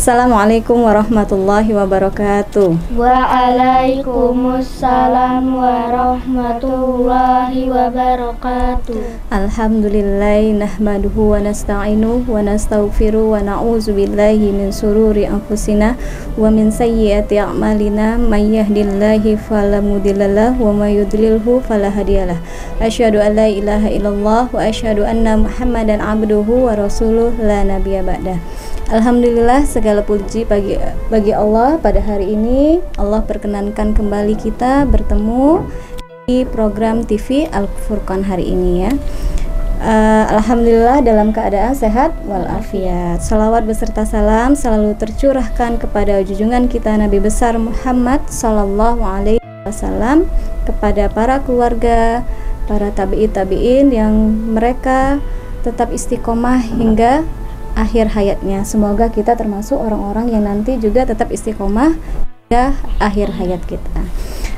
Assalamualaikum warahmatullahi wabarakatuh. Waalaikumsalam warahmatullahi wabarakatuh. Alhamdulillah nahmaduhu wa nasta'inuhu wa nastaghfiruh wa na'udzu billahi min sururi anfusina wa min sayyiati a'malina may yahdihillahu fala mudhillalah wa may yudlilhu fala hadiyalah. Asyhadu an la ilaha illallah wa asyhadu anna Muhammadan abduhu wa rasuluh la nabiyya ba'dah. Alhamdulillah, segala puji bagi Allah. Pada hari ini Allah perkenankan kembali kita bertemu di program TV Al-Furqan hari ini ya. Alhamdulillah dalam keadaan sehat walafiat. Salawat beserta salam selalu tercurahkan kepada junjungan kita Nabi besar Muhammad sallallahu alaihi wasallam, kepada para keluarga, para tabi'in yang mereka tetap istiqomah hingga akhir hayatnya. Semoga kita termasuk orang-orang yang nanti juga tetap istiqomah hingga akhir hayat kita.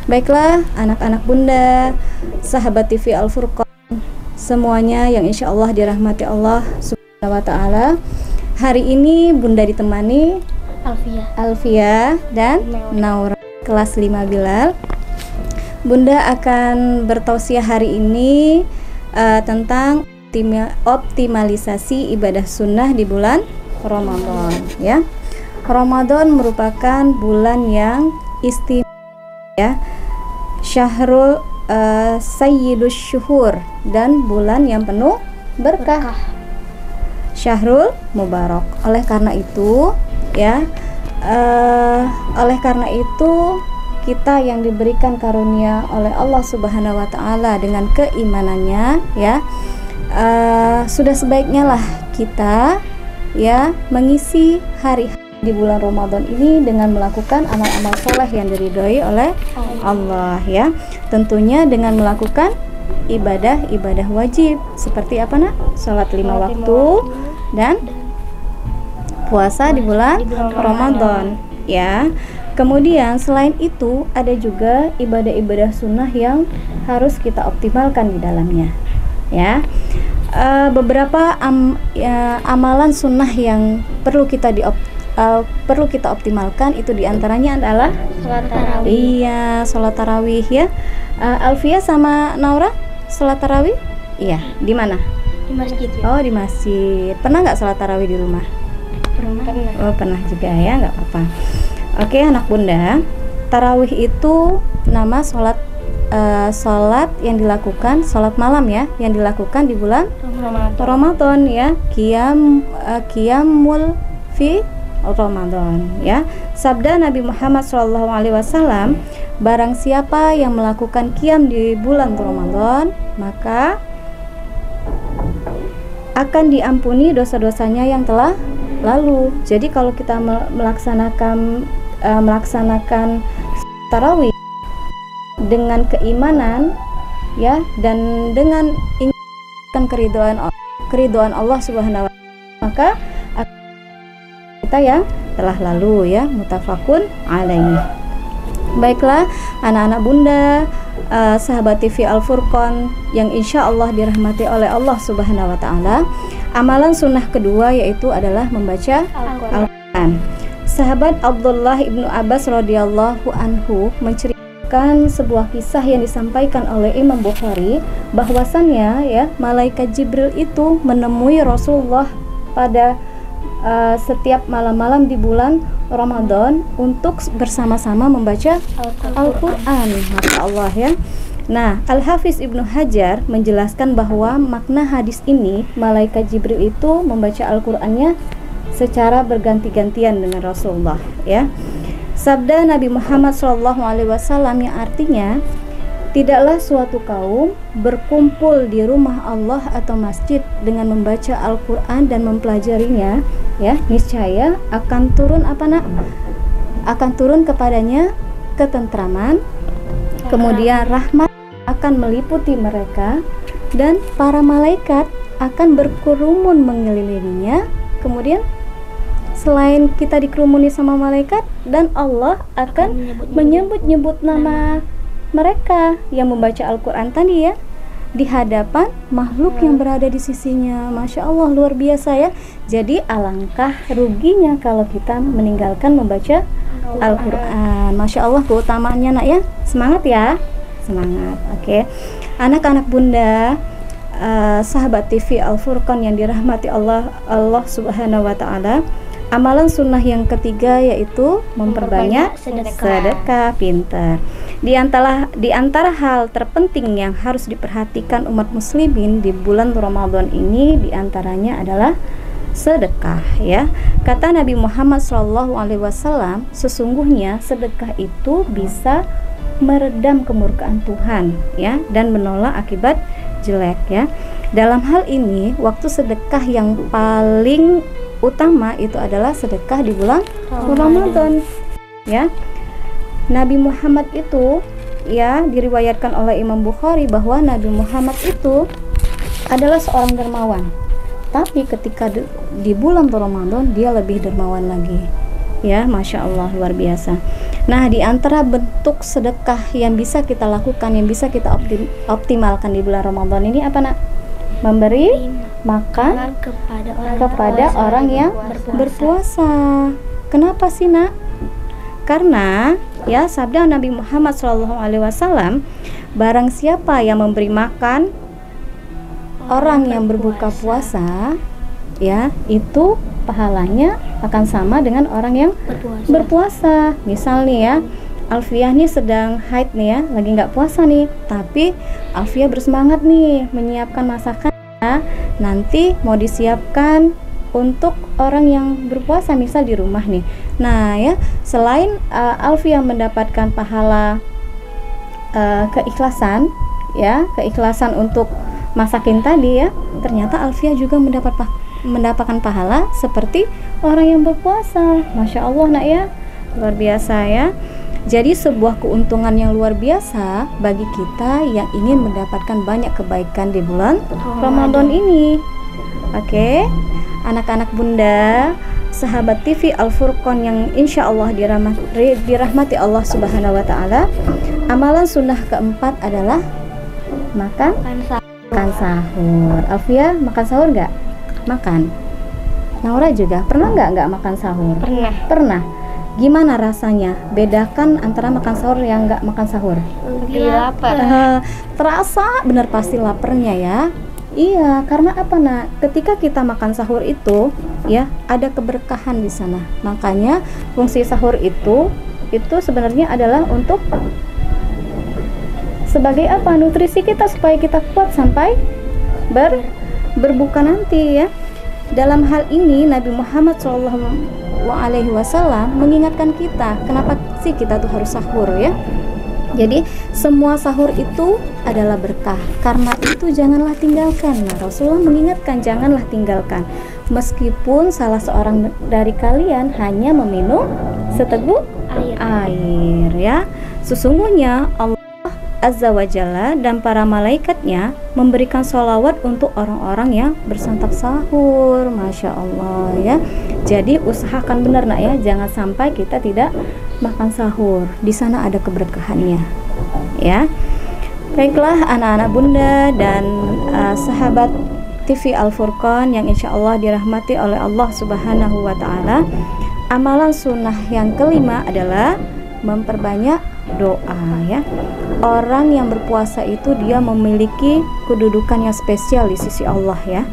Baiklah anak-anak bunda, sahabat TV Al-Furqan semuanya yang insya Allah dirahmati Allah subhanahu wa ta'ala. Hari ini bunda ditemani Alfia dan Naura, kelas 5 Bilal. Bunda akan bertausiah hari ini tentang optimalisasi ibadah sunnah di bulan Ramadan ya. Ramadan merupakan bulan yang istimewa ya, syahrul sayyidus syuhur, dan bulan yang penuh berkah, syahrul mubarak. Oleh karena itu ya, kita yang diberikan karunia oleh Allah Subhanahu wa taala dengan keimanannya ya, sudah sebaiknya lah kita ya mengisi hari di bulan Ramadan ini dengan melakukan amal-amal soleh yang diridhoi oleh Allah ya. Tentunya dengan melakukan ibadah wajib seperti apa nak? Salat 5 waktu dan puasa di bulan Ramadan ya. Kemudian selain itu ada juga ibadah-ibadah sunnah yang harus kita optimalkan di dalamnya ya. Beberapa amalan sunnah yang perlu kita optimalkan itu diantaranya adalah Salat tarawih. Iya, salat tarawih ya. Alfia sama Naura salat tarawih? Iya, di mana? Di masjid ya? Oh, di masjid. Pernah nggak salat tarawih di rumah? Pernah. Oh, pernah juga ya, nggak apa-apa. Oke, anak bunda, tarawih itu nama sholat yang dilakukan, sholat malam ya, yang dilakukan di bulan Ramadan ya, qiyamul fi Ramadan ya. Sabda Nabi Muhammad SAW, barang siapa yang melakukan qiyam di bulan Ramadan, maka akan diampuni dosa-dosanya yang telah lalu. Jadi kalau kita melaksanakan tarawih dengan keimanan ya, dan dengan inginkan keridhaan Allah Subhanahu wa taala, maka kita yang telah lalu ya, mutafakun alaihi. Baiklah anak-anak bunda, sahabat TV Al-Furqan yang insya Allah dirahmati oleh Allah Subhanahu wa taala, amalan sunnah kedua yaitu adalah membaca Al-Quran. Sahabat Abdullah ibnu Abbas radhiyallahu anhu menceritakan sebuah kisah yang disampaikan oleh Imam Bukhari, bahwasannya ya, malaikat Jibril itu menemui Rasulullah pada setiap malam-malam di bulan Ramadan untuk bersama-sama membaca Al-Quran. Masya Allah ya. Nah, Al-Hafiz Ibnu Hajar menjelaskan bahwa makna hadis ini, malaikat Jibril itu membaca Al-Qurannya secara berganti-gantian dengan Rasulullah ya. Sabda Nabi Muhammad SAW yang artinya, tidaklah suatu kaum berkumpul di rumah Allah atau masjid dengan membaca Al-Quran dan mempelajarinya ya, niscaya akan turun apa nak? Akan turun kepadanya ketentraman, kemudian rahmat akan meliputi mereka, dan para malaikat akan berkerumun mengelilinginya. Kemudian selain kita dikerumuni sama malaikat, dan Allah akan menyebut-nyebut nama mereka yang membaca Al-Quran tadi ya. di hadapan makhluk yang berada di sisinya. Masya Allah, luar biasa ya. Jadi alangkah ruginya kalau kita meninggalkan membaca Al-Quran. Masya Allah keutamaannya nak ya. Semangat ya, semangat. Oke. Anak-anak bunda, sahabat TV Al-Furqan yang dirahmati Allah Subhanahu wa Ta'ala, amalan sunnah yang ketiga yaitu memperbanyak sedekah. Pintar. Di antara hal terpenting yang harus diperhatikan umat muslimin di bulan Ramadan ini diantaranya adalah sedekah ya. Kata Nabi Muhammad SAW, sesungguhnya sedekah itu bisa meredam kemurkaan Tuhan ya, dan menolak akibat jelek ya. Dalam hal ini waktu sedekah yang paling utama itu adalah sedekah di bulan Ramadan ya. Nabi Muhammad itu ya, diriwayatkan oleh Imam Bukhari bahwa Nabi Muhammad itu adalah seorang dermawan, tapi ketika di bulan Ramadan dia lebih dermawan lagi ya. Masya Allah, luar biasa. Nah, di antara bentuk sedekah yang bisa kita lakukan, yang bisa kita optimalkan di bulan Ramadan ini apa nak? Memberi makan kepada orang yang berpuasa. Kenapa sih nak? Karena ya sabda Nabi Muhammad SAW, barang siapa yang memberi makan orang yang berbuka puasa ya, itu pahalanya akan sama dengan orang yang berpuasa. Misal nih ya, Alfiah nih sedang haid nih ya, lagi nggak puasa nih, tapi Alfiah bersemangat nih menyiapkan masakan ya, nanti mau disiapkan untuk orang yang berpuasa misal di rumah nih. Nah ya, selain Alfiah mendapatkan pahala keikhlasan ya, keikhlasan untuk masakin tadi ya, ternyata Alfiah juga mendapatkan pahala seperti orang yang berpuasa. Masya Allah nak ya, luar biasa ya. Jadi sebuah keuntungan yang luar biasa bagi kita yang ingin mendapatkan banyak kebaikan di bulan Ramadan ini. Oke, anak-anak bunda, sahabat TV Al-Furqan yang insya Allah dirahmati Allah Subhanahu wa Ta'ala, amalan sunnah keempat adalah makan sahur. Alfia makan sahur nggak? Makan. Naura juga pernah nggak makan sahur? Pernah. Gimana rasanya? Bedakan antara makan sahur yang nggak makan sahur. Lebih lapar. Terasa benar pasti laparnya ya. Iya, karena apa nak? Ketika kita makan sahur itu ya, ada keberkahan di sana. Makanya fungsi sahur itu sebenarnya adalah untuk sebagai apa? Nutrisi kita supaya kita kuat sampai berbuka nanti ya. Dalam hal ini Nabi Muhammad SAW mengingatkan kita, kenapa sih kita tuh harus sahur ya? Jadi semua sahur itu adalah berkah. Karena itu janganlah tinggalkan. Nah, Rasulullah mengingatkan janganlah tinggalkan. Meskipun salah seorang dari kalian hanya meminum seteguk air ya. Sesungguhnya Allah Azza wa Jalla dan para malaikatnya memberikan sholawat untuk orang-orang yang bersantap sahur. Masya Allah ya. Jadi usahakan benar nak ya, jangan sampai kita tidak makan sahur. Di sana ada keberkahannya ya. Baiklah anak-anak bunda dan sahabat TV Al-Furqan yang insya Allah dirahmati oleh Allah Subhanahu wa Ta'ala, amalan sunnah yang kelima adalah memperbanyak doa ya. Orang yang berpuasa itu dia memiliki kedudukan yang spesial di sisi Allah ya.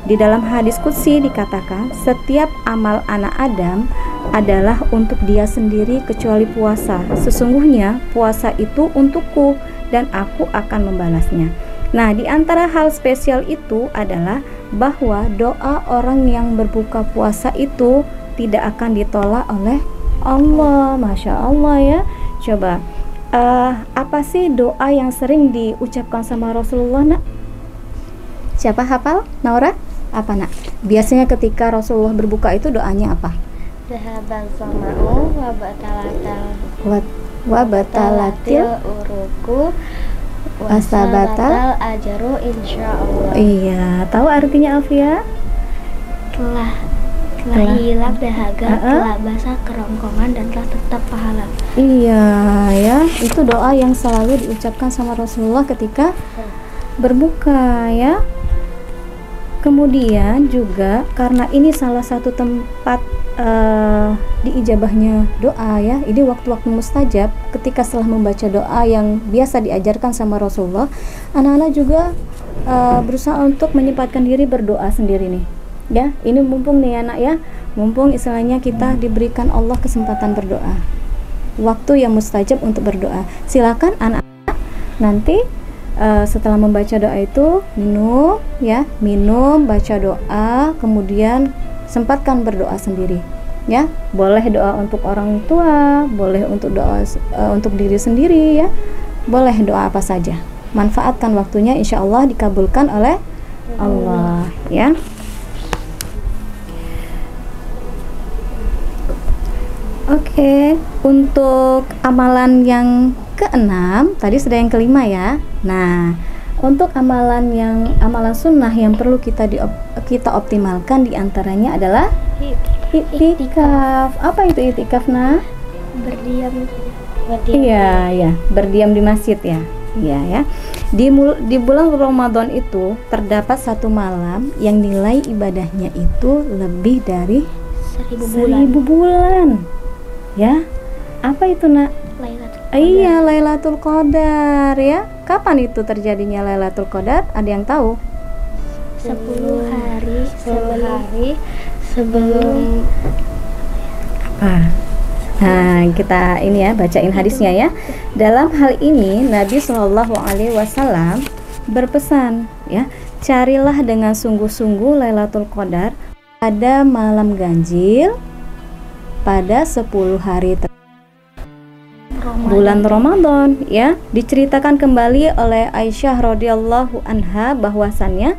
Di dalam hadis qudsi dikatakan, setiap amal anak Adam adalah untuk dia sendiri kecuali puasa. Sesungguhnya puasa itu untukku dan aku akan membalasnya. Nah, di antara hal spesial itu adalah bahwa doa orang yang berbuka puasa itu tidak akan ditolak oleh Allah. Masya Allah ya. Coba apa sih doa yang sering diucapkan sama Rasulullah nak? Siapa hafal? Naura? Apa nak? Biasanya ketika Rasulullah berbuka itu doanya apa? Zahabal zama'u wa batalatil uruku wasabatal ajaru insyaallah. Iya, tahu artinya Alfia? Telah hilang dahaga, telah basah kerongkongan, dan telah tetap pahala. Iya ya, itu doa yang selalu diucapkan sama Rasulullah ketika berbuka ya. Kemudian juga karena ini salah satu tempat diijabahnya doa ya, ini waktu-waktu mustajab, ketika setelah membaca doa yang biasa diajarkan sama Rasulullah, anak-anak juga berusaha untuk menyempatkan diri berdoa sendiri nih ya. Ini mumpung nih anak ya, mumpung istilahnya kita diberikan Allah kesempatan berdoa, waktu yang mustajab untuk berdoa. Silakan anak-anak nanti setelah membaca doa itu minum ya, minum, baca doa, kemudian sempatkan berdoa sendiri ya. Boleh doa untuk orang tua, boleh untuk doa untuk diri sendiri ya, boleh doa apa saja. Manfaatkan waktunya, insya Allah dikabulkan oleh Allah ya. Oke, untuk amalan yang keenam, tadi sudah yang kelima ya. Nah, untuk amalan sunnah yang perlu kita optimalkan diantaranya adalah iktikaf. Apa itu iktikaf, Nah? Berdiam. Iya, ya, berdiam di masjid ya. Iya ya. Di bulan Ramadan itu terdapat satu malam yang nilai ibadahnya itu lebih dari 1000 bulan. Ya, apa itu Nak? Iya, Lailatul Qadar ya. Kapan itu terjadinya Lailatul Qadar? Ada yang tahu? 10 hari sebelum Nah, kita ini ya, bacain hadisnya ya. Dalam hal ini Nabi Shallallahu Alaihi Wasallam berpesan ya, carilah dengan sungguh-sungguh Lailatul Qadar pada malam ganjil pada 10 hari bulan Ramadan ya. Diceritakan kembali oleh Aisyah radhiyallahu anha bahwasannya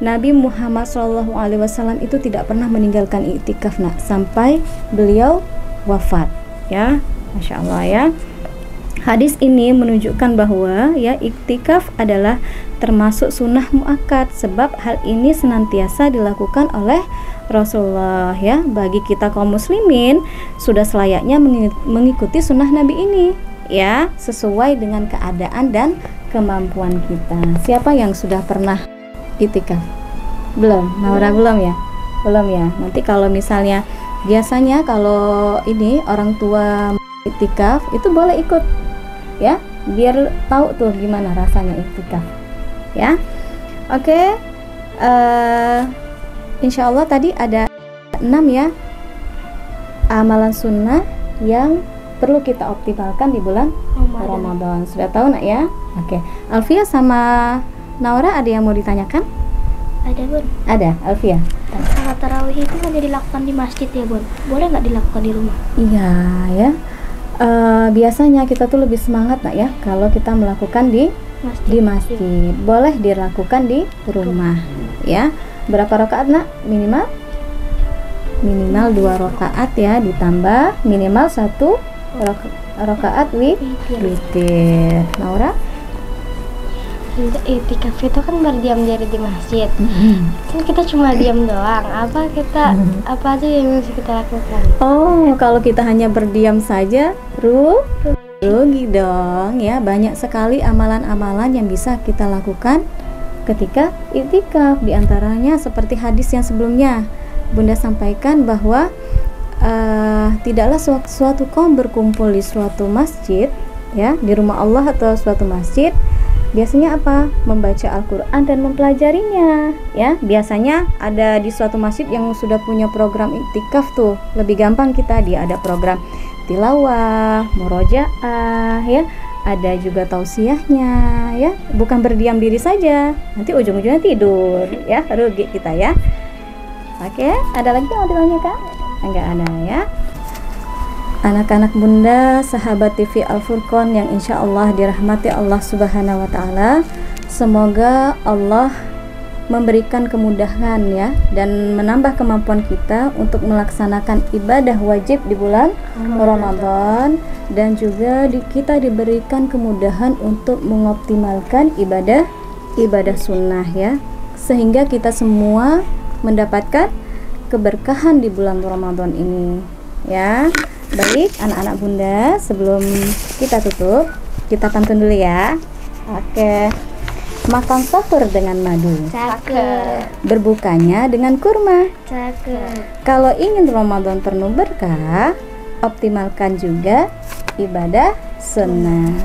Nabi Muhammad SAW itu tidak pernah meninggalkan iktikaf sampai beliau wafat ya. Masya Allah ya. Hadis ini menunjukkan bahwa ya, iktikaf adalah termasuk sunnah muakkad, sebab hal ini senantiasa dilakukan oleh Rasulullah ya. Bagi kita kaum muslimin sudah selayaknya mengikuti sunnah Nabi ini ya, sesuai dengan keadaan dan kemampuan kita. Siapa yang sudah pernah iktikaf? Belum? Naura belum ya? Belum ya. Nanti kalau misalnya biasanya kalau ini orang tua iktikaf itu boleh ikut ya, biar tahu tuh gimana rasanya iktikaf ya. Oke, insya Allah tadi ada 6 ya amalan sunnah yang perlu kita optimalkan di bulan Ramadan. Sudah tahu Nak ya? Oke, Alfia sama Naura ada yang mau ditanyakan? Ada Bun. Ada, Alfia. Salat tarawih itu hanya dilakukan di masjid ya Bun? Boleh nggak dilakukan di rumah? Iya ya. Biasanya kita tuh lebih semangat Nak ya kalau kita melakukan di masjid. Boleh dilakukan di rumah ya. Berapa rakaat Nak? Minimal 2 rakaat ya, ditambah minimal 1 rakaat witir. Naura? Iktikaf itu kan berdiam diri di masjid. Kan kita cuma diam doang. Apa aja yang harus kita lakukan? Oh, kalau kita hanya berdiam saja rugi dong ya. Banyak sekali amalan-amalan yang bisa kita lakukan ketika iktikaf. Di antaranya seperti hadis yang sebelumnya Bunda sampaikan bahwa tidaklah suatu kaum berkumpul di suatu masjid ya, di rumah Allah atau suatu masjid, biasanya apa? Membaca Al-Quran dan mempelajarinya ya. Biasanya ada di suatu masjid yang sudah punya program iktikaf tuh, lebih gampang kita, dia ada program tilawah, murojaah ya, ada juga tausiahnya ya. Bukan berdiam diri saja, nanti ujung-ujungnya tidur ya, rugi kita ya. Oke, ada lagi yang mau ditanyakan? Enggak ada ya. Anak-anak Bunda, sahabat TV Al-Furqan yang insya Allah dirahmati Allah Subhanahu wa Ta'ala, semoga Allah memberikan kemudahan ya, dan menambah kemampuan kita untuk melaksanakan ibadah wajib di bulan Ramadan, dan juga kita diberikan kemudahan untuk mengoptimalkan ibadah sunnah ya, sehingga kita semua mendapatkan keberkahan di bulan Ramadan ini ya. Baik anak-anak Bunda, sebelum kita tutup, kita pantun dulu ya. Oke. Makan sahur dengan madu. Cakep. Berbukanya dengan kurma. Cakep. Kalau ingin Ramadan penuh berkah, optimalkan juga ibadah sunnah.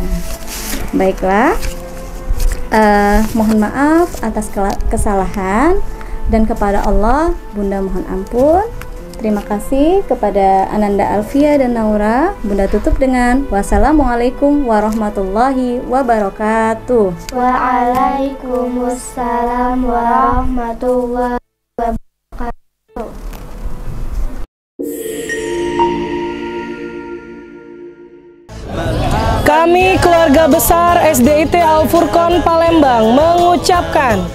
Baiklah, mohon maaf atas kesalahan, dan kepada Allah Bunda mohon ampun. Terima kasih kepada Ananda Alfia dan Naura. Bunda tutup dengan wassalamualaikum warahmatullahi wabarakatuh. Waalaikumsalam warahmatullahi wabarakatuh. Kami keluarga besar SDIT Al-Furqon Palembang mengucapkan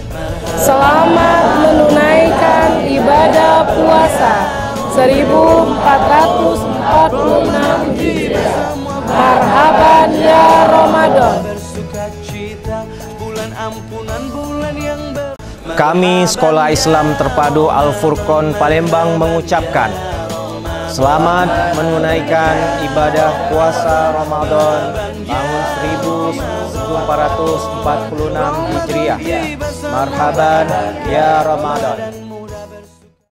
selamat menunaikan ibadah puasa 1446 Hijriah. Marhaban ya Ramadan. Kami Sekolah Islam Terpadu Al-Furqon Palembang mengucapkan selamat menunaikan ibadah puasa Ramadan tahun 1446 Hijriah. Marhaban ya Ramadan.